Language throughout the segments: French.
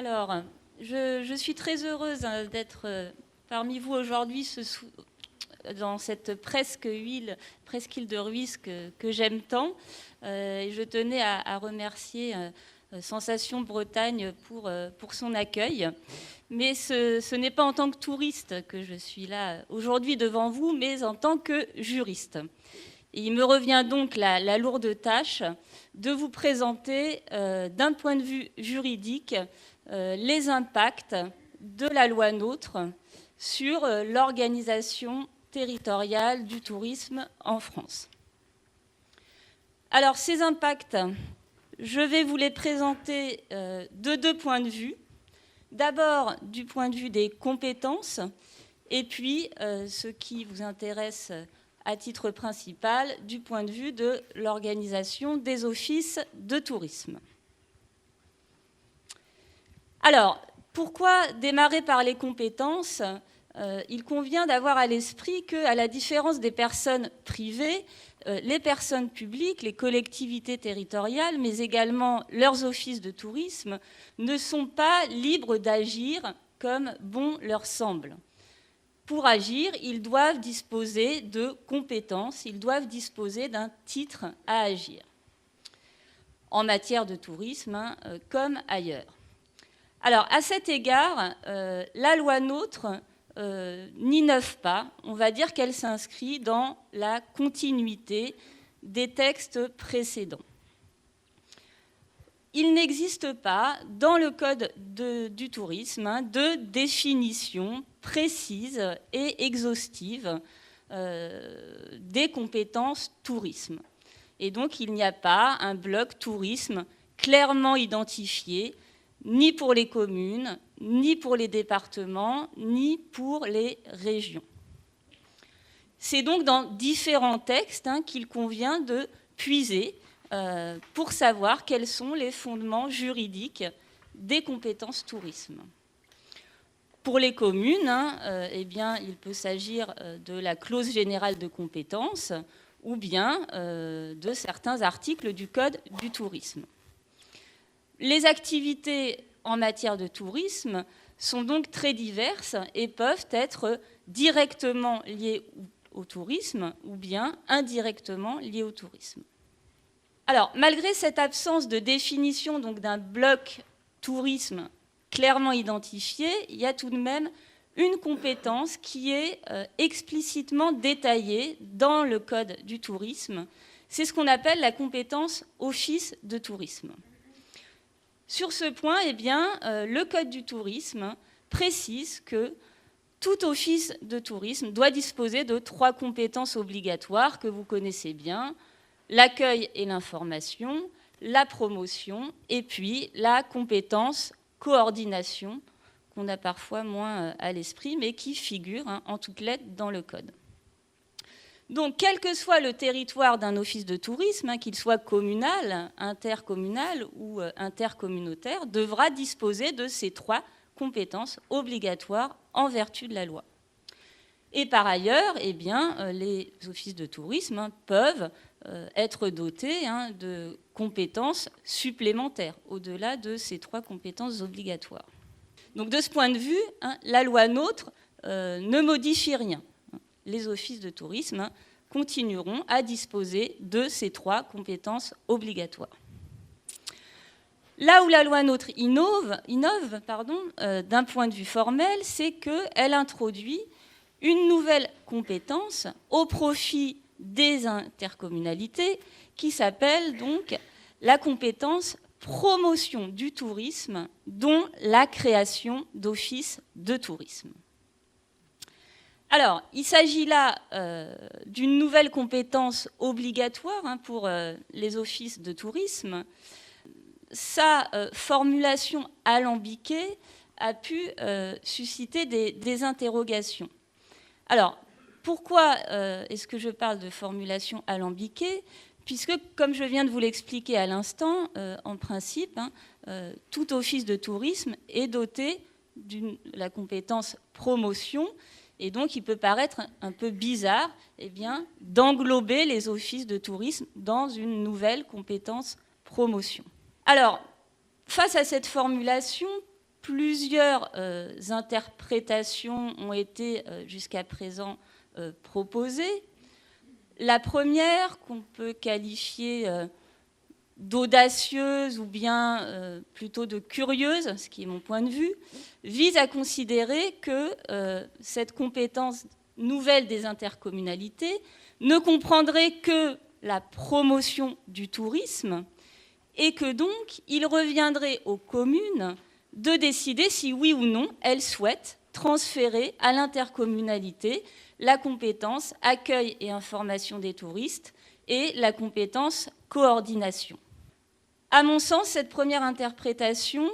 Alors, je suis très heureuse d'être parmi vous aujourd'hui dans cette presqu'île de Rhuys que j'aime tant. Et je tenais à remercier Sensation Bretagne pour son accueil. Mais ce n'est pas en tant que touriste que je suis là aujourd'hui devant vous, mais en tant que juriste. Et il me revient donc la lourde tâche de vous présenter d'un point de vue juridique les impacts de la loi NOTRe sur l'organisation territoriale du tourisme en France. Alors, ces impacts, je vais vous les présenter de deux points de vue. D'abord, du point de vue des compétences, et puis, ce qui vous intéresse à titre principal, du point de vue de l'organisation des offices de tourisme. Alors, pourquoi démarrer par les compétences ? Il convient d'avoir à l'esprit qu'à la différence des personnes privées, les personnes publiques, les collectivités territoriales, mais également leurs offices de tourisme, ne sont pas libres d'agir comme bon leur semble. Pour agir, ils doivent disposer de compétences, ils doivent disposer d'un titre à agir, en matière de tourisme comme ailleurs. Alors, à cet égard, la loi NOTRe n'innove pas, on va dire qu'elle s'inscrit dans la continuité des textes précédents. Il n'existe pas, dans le Code du tourisme, de définition précise et exhaustive des compétences tourisme. Et donc, il n'y a pas un bloc tourisme clairement identifié, ni pour les communes, ni pour les départements, ni pour les régions. C'est donc dans différents textes qu'il convient de puiser pour savoir quels sont les fondements juridiques des compétences tourisme. Pour les communes, eh bien, il peut s'agir de la clause générale de compétences ou bien de certains articles du Code du tourisme. Les activités en matière de tourisme sont donc très diverses et peuvent être directement liées au tourisme ou bien indirectement liées au tourisme. Alors, malgré cette absence de définition donc, d'un bloc tourisme clairement identifié, il y a tout de même une compétence qui est explicitement détaillée dans le Code du tourisme. C'est ce qu'on appelle la compétence office de tourisme. Sur ce point, eh bien, le Code du tourisme précise que tout office de tourisme doit disposer de 3 compétences obligatoires que vous connaissez bien, l'accueil et l'information, la promotion et puis la compétence coordination, qu'on a parfois moins à l'esprit, mais qui figure en toutes lettres dans le Code. Donc, quel que soit le territoire d'un office de tourisme, qu'il soit communal, intercommunal ou intercommunautaire, devra disposer de ces 3 compétences obligatoires en vertu de la loi. Et par ailleurs, eh bien, les offices de tourisme peuvent être dotés de compétences supplémentaires, au-delà de ces 3 compétences obligatoires. Donc, de ce point de vue, la loi NOTRe ne modifie rien. Les offices de tourisme continueront à disposer de ces 3 compétences obligatoires. Là où la loi NOTRe innove d'un point de vue formel, c'est qu'elle introduit une nouvelle compétence au profit des intercommunalités qui s'appelle donc la compétence promotion du tourisme, dont la création d'offices de tourisme. Alors, il s'agit là d'une nouvelle compétence obligatoire pour les offices de tourisme. Sa formulation alambiquée a pu susciter des interrogations. Alors, pourquoi est-ce que je parle de formulation alambiquée ? Puisque, comme je viens de vous l'expliquer à l'instant, en principe, tout office de tourisme est doté de la compétence promotion, et donc il peut paraître un peu bizarre d'englober les offices de tourisme dans une nouvelle compétence promotion. Alors, face à cette formulation, plusieurs interprétations ont été jusqu'à présent proposées. La première, qu'on peut qualifier d'audacieuse ou bien plutôt de curieuse, ce qui est mon point de vue, vise à considérer que cette compétence nouvelle des intercommunalités ne comprendrait que la promotion du tourisme et que donc il reviendrait aux communes de décider si oui ou non elles souhaitent transférer à l'intercommunalité la compétence accueil et information des touristes et la compétence coordination. À mon sens, cette première interprétation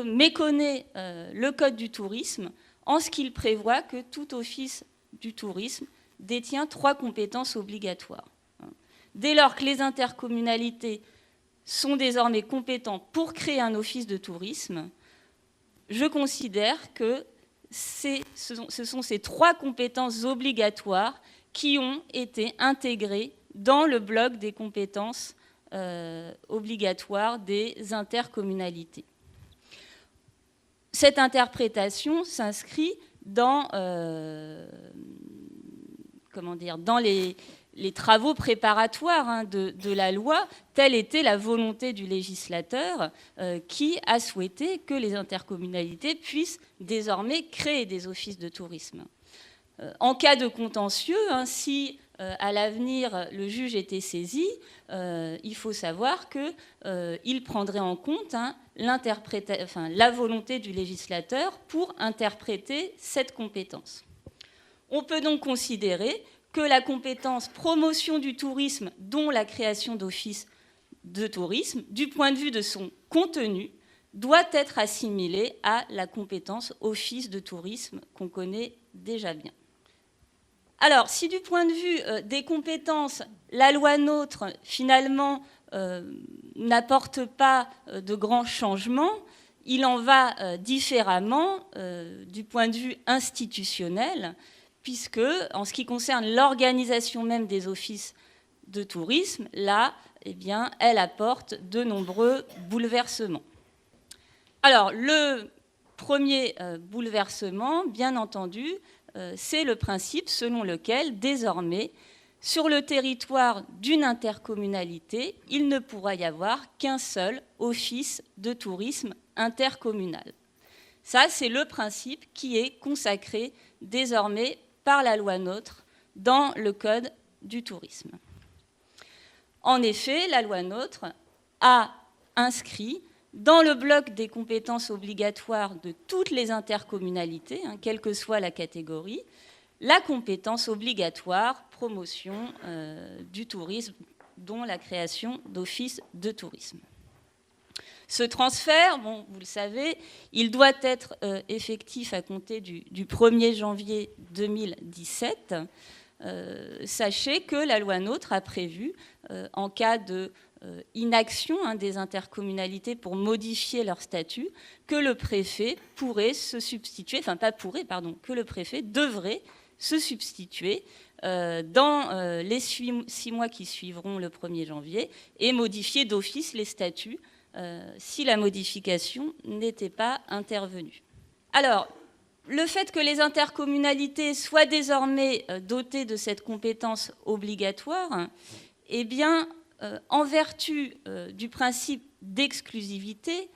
méconnaît le Code du tourisme en ce qu'il prévoit que tout office du tourisme détient 3 compétences obligatoires. Dès lors que les intercommunalités sont désormais compétentes pour créer un office de tourisme, je considère que ce sont ces 3 compétences obligatoires qui ont été intégrées dans le bloc des compétences obligatoires des intercommunalités. Cette interprétation s'inscrit dans les travaux préparatoires de la loi. Telle était la volonté du législateur qui a souhaité que les intercommunalités puissent désormais créer des offices de tourisme. En cas de contentieux, si à l'avenir le juge était saisi, il faut savoir qu'il prendrait en compte la volonté du législateur pour interpréter cette compétence. On peut donc considérer que la compétence promotion du tourisme, dont la création d'offices de tourisme, du point de vue de son contenu, doit être assimilée à la compétence office de tourisme qu'on connaît déjà bien. Alors, si du point de vue des compétences, la loi NOTRe, finalement, n'apporte pas de grands changements, il en va différemment du point de vue institutionnel, puisque, en ce qui concerne l'organisation même des offices de tourisme, là, elle apporte de nombreux bouleversements. Alors, le premier bouleversement, bien entendu, c'est le principe selon lequel, désormais, sur le territoire d'une intercommunalité, il ne pourra y avoir qu'un seul office de tourisme intercommunal. Ça, c'est le principe qui est consacré désormais par la loi NOTRe dans le Code du tourisme. En effet, la loi NOTRe a inscrit dans le bloc des compétences obligatoires de toutes les intercommunalités, quelle que soit la catégorie, la compétence obligatoire promotion du tourisme, dont la création d'offices de tourisme. Ce transfert, vous le savez, il doit être effectif à compter du 1er janvier 2017. Sachez que la loi NOTRe a prévu, en cas de inaction des intercommunalités pour modifier leur statut, que le préfet pourrait se substituer, que le préfet devrait se substituer dans les 6 mois qui suivront le 1er janvier et modifier d'office les statuts si la modification n'était pas intervenue. Alors, le fait que les intercommunalités soient désormais dotées de cette compétence obligatoire, en vertu du principe d'exclusivité,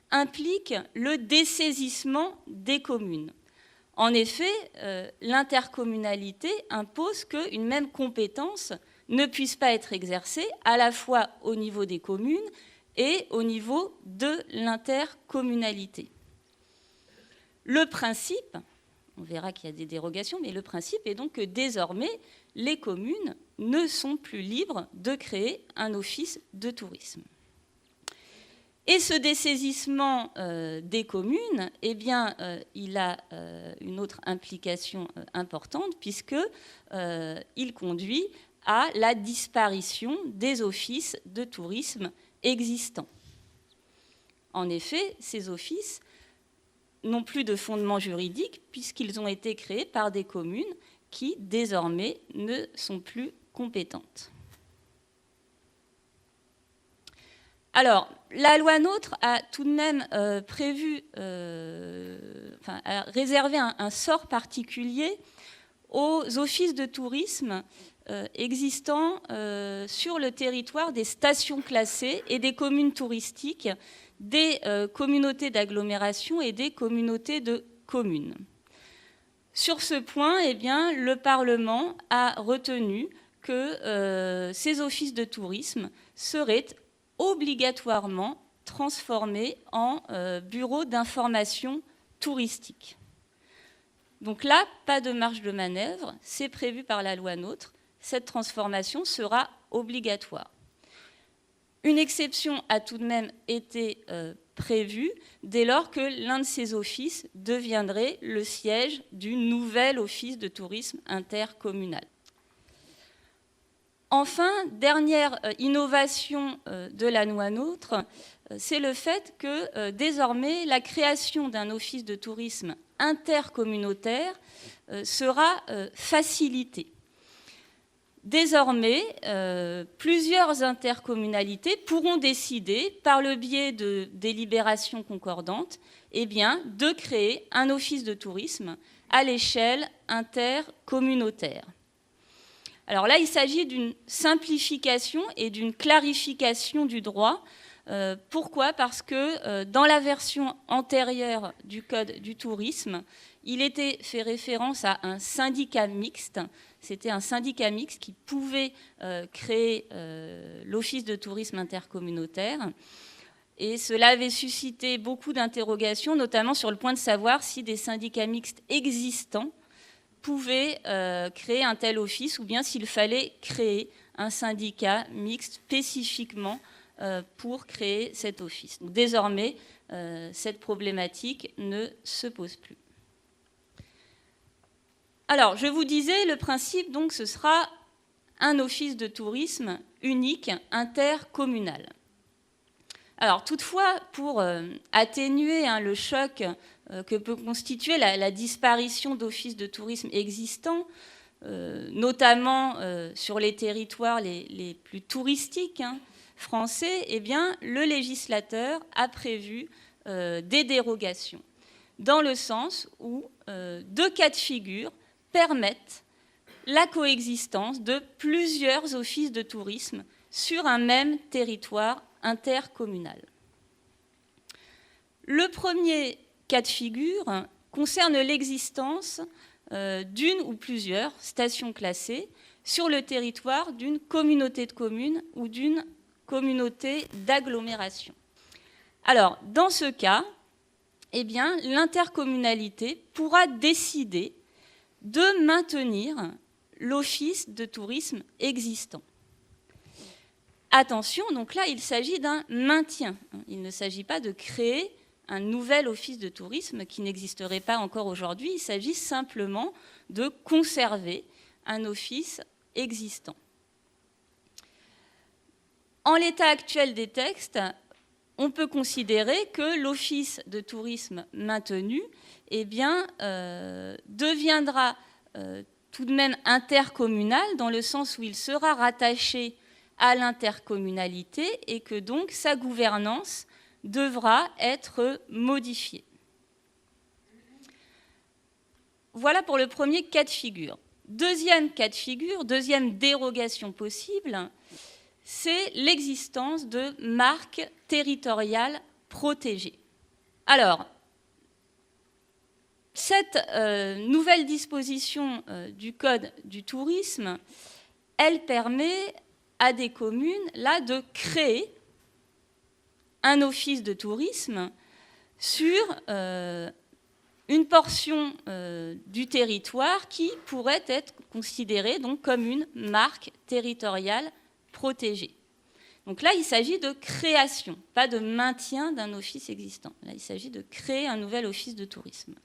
implique le dessaisissement des communes. En effet, l'intercommunalité impose qu'une même compétence ne puisse pas être exercée à la fois au niveau des communes et au niveau de l'intercommunalité. Le principe, on verra qu'il y a des dérogations, mais le principe est donc que désormais, les communes ne sont plus libres de créer un office de tourisme. Et ce dessaisissement des communes, il a une autre implication importante, puisqu'il conduit à la disparition des offices de tourisme existants. En effet, ces offices n'ont plus de fondement juridique, puisqu'ils ont été créés par des communes qui, désormais, ne sont plus compétentes. Alors, la loi NOTRe a tout de même a réservé un sort particulier aux offices de tourisme existant sur le territoire des stations classées et des communes touristiques, des communautés d'agglomération et des communautés de communes. Sur ce point, eh bien, le Parlement a retenu que ces offices de tourisme seraient obligatoirement transformés en bureaux d'information touristique. Donc là, pas de marge de manœuvre, c'est prévu par la loi NOTRe, cette transformation sera obligatoire. Une exception a tout de même été prévue dès lors que l'un de ces offices deviendrait le siège du nouvel office de tourisme intercommunal. Enfin, dernière innovation de la loi NOTRe, c'est le fait que désormais la création d'un office de tourisme intercommunautaire sera facilitée. Désormais, plusieurs intercommunalités pourront décider, par le biais de délibérations concordantes, eh bien, de créer un office de tourisme à l'échelle intercommunautaire. Alors là, il s'agit d'une simplification et d'une clarification du droit. Pourquoi ? Parce que dans la version antérieure du Code du tourisme, il était fait référence à un syndicat mixte. C'était un syndicat mixte qui pouvait créer l'office de tourisme intercommunautaire. Et cela avait suscité beaucoup d'interrogations, notamment sur le point de savoir si des syndicats mixtes existants pouvaient créer un tel office ou bien s'il fallait créer un syndicat mixte spécifiquement pour créer cet office. Donc, désormais, cette problématique ne se pose plus. Alors, je vous disais, le principe, donc, ce sera un office de tourisme unique, intercommunal. Alors, toutefois, pour atténuer le choc que peut constituer la disparition d'offices de tourisme existants, notamment sur les territoires les plus touristiques français, eh bien, le législateur a prévu des dérogations, dans le sens où deux cas de figure permettent la coexistence de plusieurs offices de tourisme sur un même territoire intercommunal. Le premier cas de figure concerne l'existence d'une ou plusieurs stations classées sur le territoire d'une communauté de communes ou d'une communauté d'agglomération. Alors, dans ce cas, eh bien, l'intercommunalité pourra décider de maintenir l'office de tourisme existant. Attention, donc là, il s'agit d'un maintien. Il ne s'agit pas de créer un nouvel office de tourisme qui n'existerait pas encore aujourd'hui. Il s'agit simplement de conserver un office existant. En l'état actuel des textes, on peut considérer que l'office de tourisme maintenu eh bien, deviendra tout de même intercommunal dans le sens où il sera rattaché à l'intercommunalité et que donc sa gouvernance devra être modifiée. Voilà pour le premier cas de figure. Deuxième cas de figure, deuxième dérogation possible, c'est l'existence de marques territoriales protégées. Alors, cette nouvelle disposition du Code du tourisme, elle permet à des communes là, de créer un office de tourisme sur une portion du territoire qui pourrait être considérée donc, comme une marque territoriale protégée. Donc là, il s'agit de création, pas de maintien d'un office existant. Là, il s'agit de créer un nouvel office de tourisme.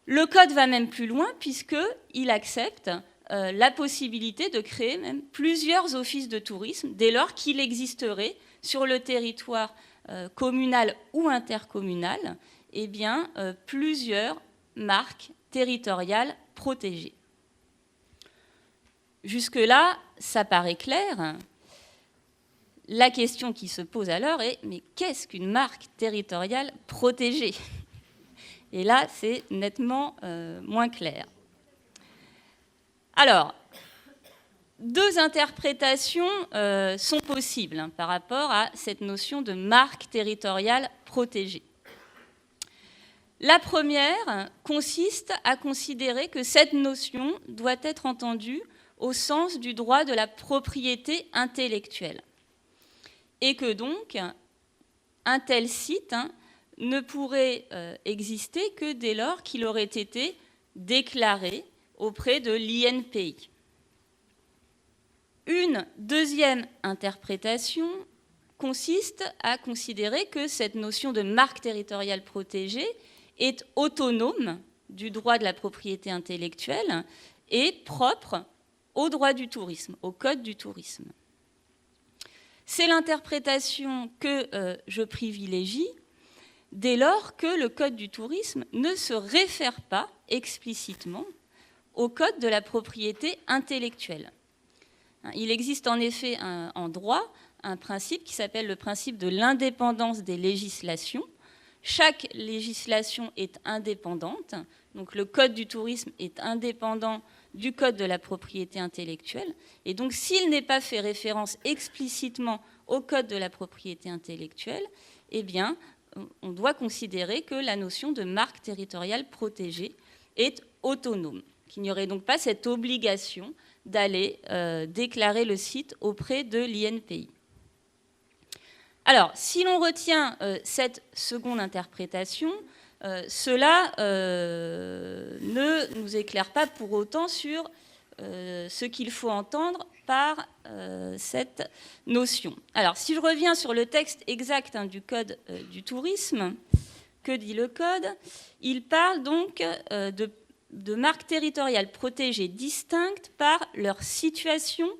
Le Code va même plus loin puisqu'il accepte la possibilité de créer même plusieurs offices de tourisme dès lors qu'il existerait sur le territoire communal ou intercommunal eh bien, plusieurs marques territoriales protégées. Jusque-là, ça paraît clair. la question qui se pose alors est, mais qu'est-ce qu'une marque territoriale protégée ? Et là, c'est nettement moins clair. Alors, deux interprétations sont possibles par rapport à cette notion de marque territoriale protégée. La première consiste à considérer que cette notion doit être entendue au sens du droit de la propriété intellectuelle et que donc un tel site ne pourrait exister que dès lors qu'il aurait été déclaré auprès de l'INPI. Une deuxième interprétation consiste à considérer que cette notion de marque territoriale protégée est autonome du droit de la propriété intellectuelle et propre au droit du tourisme, au code du tourisme. C'est l'interprétation que je privilégie dès lors que le code du tourisme ne se réfère pas explicitement au code de la propriété intellectuelle. Il existe en effet en droit un principe qui s'appelle le principe de l'indépendance des législations. Chaque législation est indépendante, donc le code du tourisme est indépendant du code de la propriété intellectuelle, et donc s'il n'est pas fait référence explicitement au code de la propriété intellectuelle, eh bien, on doit considérer que la notion de marque territoriale protégée est autonome, qu'il n'y aurait donc pas cette obligation d'aller déclarer le site auprès de l'INPI. Alors, si l'on retient cette seconde interprétation, cela ne nous éclaire pas pour autant sur ce qu'il faut entendre par cette notion. Alors, si je reviens sur le texte exact du Code du tourisme, que dit le Code ? Il parle donc de marques territoriales protégées distinctes par leur situation,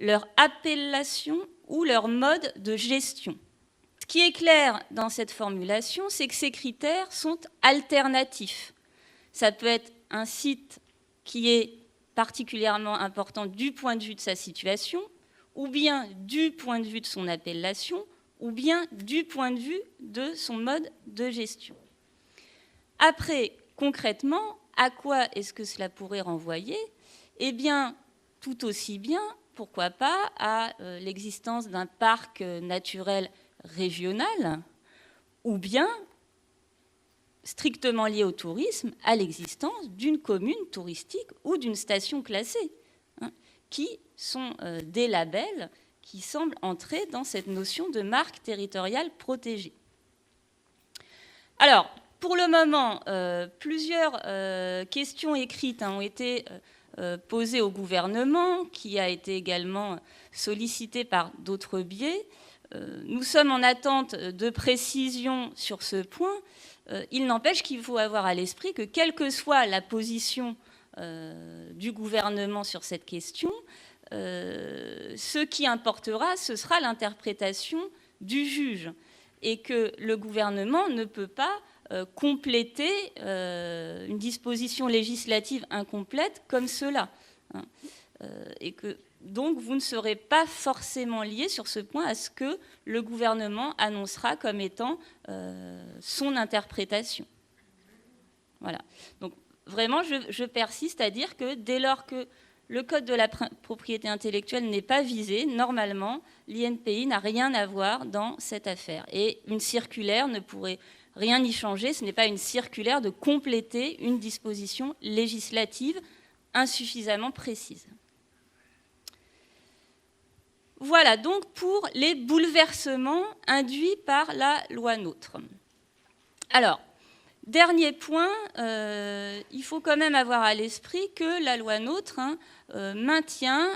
leur appellation ou leur mode de gestion. Ce qui est clair dans cette formulation, c'est que ces critères sont alternatifs. Ça peut être un site qui est particulièrement important du point de vue de sa situation, ou bien du point de vue de son appellation, ou bien du point de vue de son mode de gestion. Après, concrètement, à quoi est-ce que cela pourrait renvoyer ? Eh bien, tout aussi bien, pourquoi pas, à l'existence d'un parc naturel régional, ou bien, strictement lié au tourisme, à l'existence d'une commune touristique ou d'une station classée, qui sont des labels qui semblent entrer dans cette notion de marque territoriale protégée. Alors, pour le moment, plusieurs questions écrites ont été posées au gouvernement, qui a été également sollicité par d'autres biais. Nous sommes en attente de précisions sur ce point. Il n'empêche qu'il faut avoir à l'esprit que, quelle que soit la position du gouvernement sur cette question, ce qui importera, ce sera l'interprétation du juge, et que le gouvernement ne peut pas compléter une disposition législative incomplète comme cela. Et que donc vous ne serez pas forcément lié sur ce point à ce que le gouvernement annoncera comme étant son interprétation. Voilà. Donc vraiment, je persiste à dire que dès lors que le code de la propriété intellectuelle n'est pas visé, normalement, l'INPI n'a rien à voir dans cette affaire. Et une circulaire ne pourrait rien y changer. Ce n'est pas une circulaire de compléter une disposition législative insuffisamment précise. Voilà donc pour les bouleversements induits par la loi NOTRe. Alors, dernier point, il faut quand même avoir à l'esprit que la loi NOTRe maintient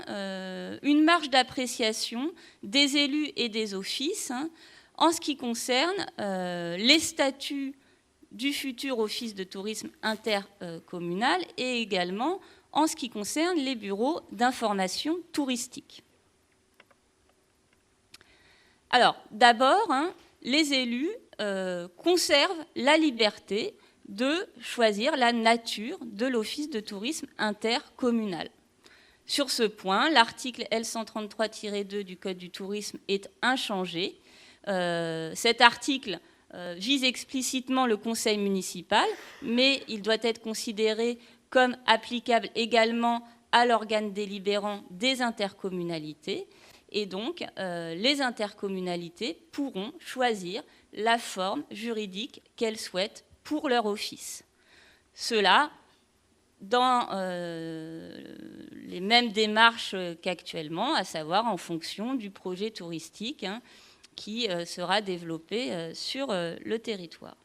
une marge d'appréciation des élus et des offices en ce qui concerne les statuts du futur office de tourisme intercommunal et également en ce qui concerne les bureaux d'information touristique. Alors, d'abord, les élus conservent la liberté de choisir la nature de l'office de tourisme intercommunal. Sur ce point, l'article L133-2 du Code du tourisme est inchangé. Cet article vise explicitement le conseil municipal, mais il doit être considéré comme applicable également à l'organe délibérant des intercommunalités. Et donc, les intercommunalités pourront choisir la forme juridique qu'elles souhaitent pour leur office. Cela dans les mêmes démarches qu'actuellement, à savoir en fonction du projet touristique qui sera développé sur le territoire.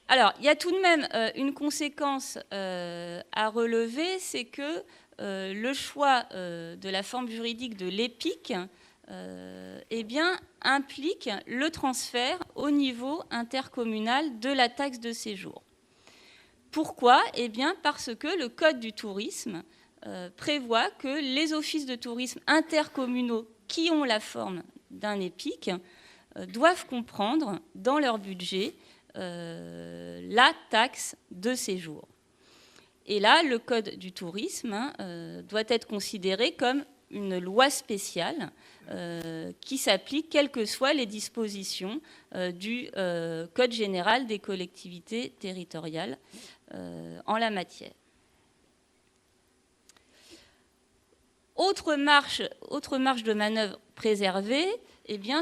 Alors, il y a tout de même une conséquence à relever, c'est que le choix de la forme juridique de l'EPIC implique le transfert au niveau intercommunal de la taxe de séjour. Pourquoi ? Parce que le Code du tourisme prévoit que les offices de tourisme intercommunaux qui ont la forme d'un EPIC doivent comprendre dans leur budget la taxe de séjour. Et là, le Code du tourisme doit être considéré comme une loi spéciale qui s'applique quelles que soient les dispositions du Code général des collectivités territoriales en la matière. Autre marge de manœuvre préservée,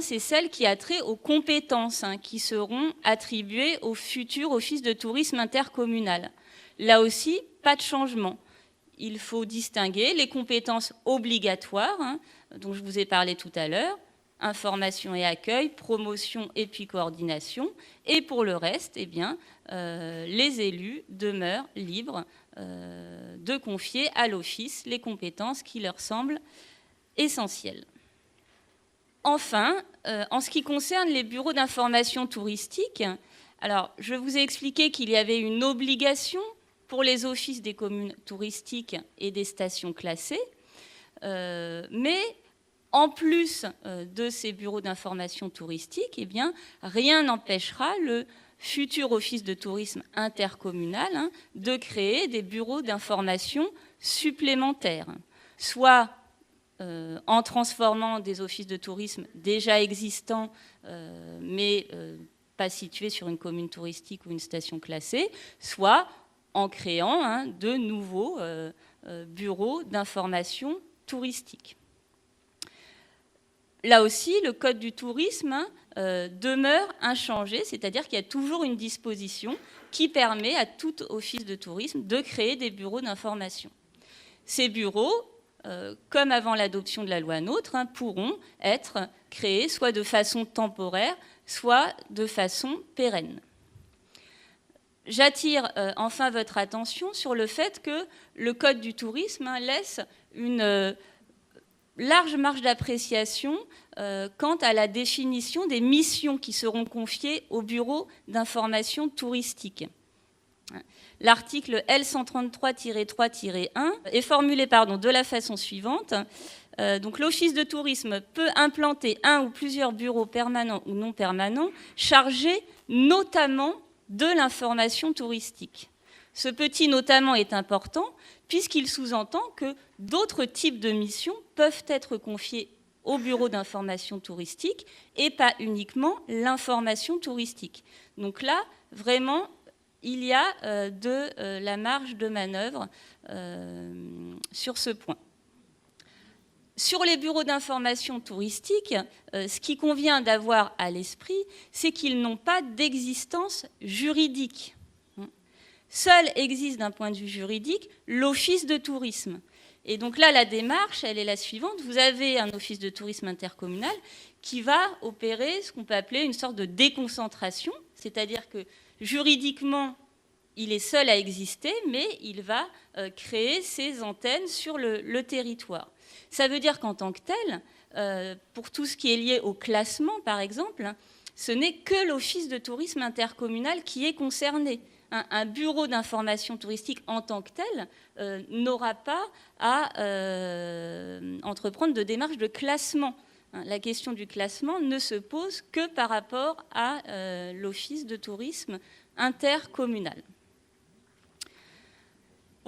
c'est celle qui a trait aux compétences qui seront attribuées au futur office de tourisme intercommunal. Là aussi, pas de changement. Il faut distinguer les compétences obligatoires, dont je vous ai parlé tout à l'heure, information et accueil, promotion et puis coordination. Et pour le reste, les élus demeurent libres de confier à l'office les compétences qui leur semblent essentielles. Enfin, en ce qui concerne les bureaux d'information touristique, alors je vous ai expliqué qu'il y avait une obligation pour les offices des communes touristiques et des stations classées, mais en plus de ces bureaux d'information touristique, rien n'empêchera le futur office de tourisme intercommunal de créer des bureaux d'information supplémentaires, soit en transformant des offices de tourisme déjà existants, mais pas situés sur une commune touristique ou une station classée, soit en créant de nouveaux bureaux d'information touristique. Là aussi, le Code du tourisme demeure inchangé, c'est-à-dire qu'il y a toujours une disposition qui permet à tout office de tourisme de créer des bureaux d'information. Ces bureaux, comme avant l'adoption de la loi NOTRe, pourront être créés soit de façon temporaire, soit de façon pérenne. J'attire enfin votre attention sur le fait que le Code du tourisme laisse une large marge d'appréciation quant à la définition des missions qui seront confiées au bureau d'information touristique. L'article L133-3-1 est formulé de la façon suivante. Donc, l'office de tourisme peut implanter un ou plusieurs bureaux permanents ou non permanents chargés notamment de l'information touristique. Ce petit notamment est important puisqu'il sous-entend que d'autres types de missions peuvent être confiées au bureau d'information touristique et pas uniquement l'information touristique. Donc là, vraiment, il y a de la marge de manœuvre sur ce point. Sur les bureaux d'information touristique, ce qui convient d'avoir à l'esprit, c'est qu'ils n'ont pas d'existence juridique. Seul existe d'un point de vue juridique l'office de tourisme. Et donc là, la démarche, elle est la suivante. Vous avez un office de tourisme intercommunal qui va opérer ce qu'on peut appeler une sorte de déconcentration, c'est-à-dire que juridiquement, il est seul à exister, mais il va créer ses antennes sur le territoire. Ça veut dire qu'en tant que tel, pour tout ce qui est lié au classement, par exemple, ce n'est que l'office de tourisme intercommunal qui est concerné. Un bureau d'information touristique en tant que tel n'aura pas à entreprendre de démarche de classement. La question du classement ne se pose que par rapport à l'office de tourisme intercommunal.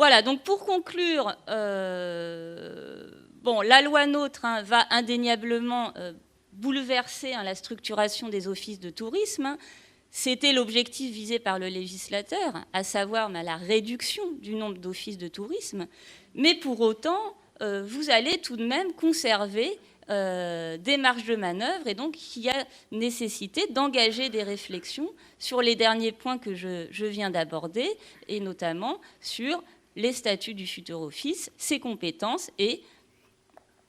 Voilà, donc pour conclure, la loi NOTRe va indéniablement bouleverser la structuration des offices de tourisme. C'était l'objectif visé par le législateur, à savoir la réduction du nombre d'offices de tourisme. Mais pour autant, vous allez tout de même conserver des marges de manœuvre, et donc il y a nécessité d'engager des réflexions sur les derniers points que je viens d'aborder, et notamment sur les statuts du futur office, ses compétences et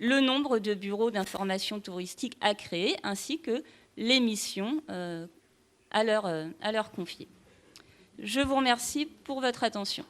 le nombre de bureaux d'information touristique à créer, ainsi que les missions à leur confier. Je vous remercie pour votre attention.